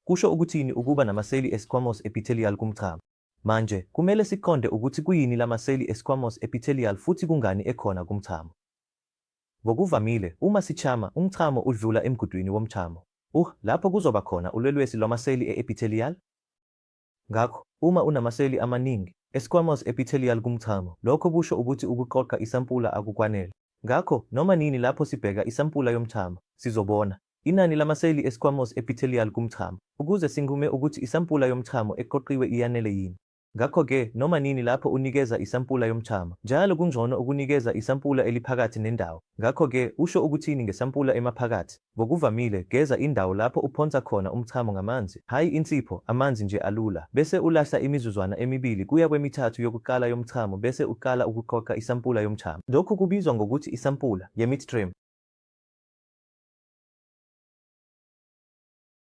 Kusho ukuthini ukuba namaseli e-squamous epithelial kumchamo? Manje, kumele siqonde ukuthi kuyini lamaseli e-squamous epithelial futhi kungani ekhona kumchamo. Ngokuvamile, uma sichama, umchamo udlula emgudwini womchamo. Lapho kuzoba khona ulwelwesi lwamaseli e-epithelial. Ngakho, uma unamaseli amaningi e-squamous epithelial kumchamo, lokho kusho ukuthi ukuqoqa isampula akukwanele. Ngakho, noma nini lapho sibheka isampula yomchamo, sizobona inani lamaseli e-squamous epithelial kumchamo, ukuze sinqume ukuthi isampula yomchamo eqoqiwe iyanele yini. Ngakho-ke, noma nini lapho unikeza isampula yomchamo, njalo kungcono ukunikeza isampula eliphakathi nendawo. Ngakho-ke, usho ukuthini ngesampula emaphakathi? Ngokuvamile, geza indawo lapho uphonsa khona umchamo ngamanzi, hhayi insipho, amanzi nje alula, bese ulahla imizuzwana emibili kuya kwemithathu yokuqala yomchamo bese uqala ukuqoqa isampula yomchamo. Lokhu kubizwa ngokuthi isampula ye-midstream.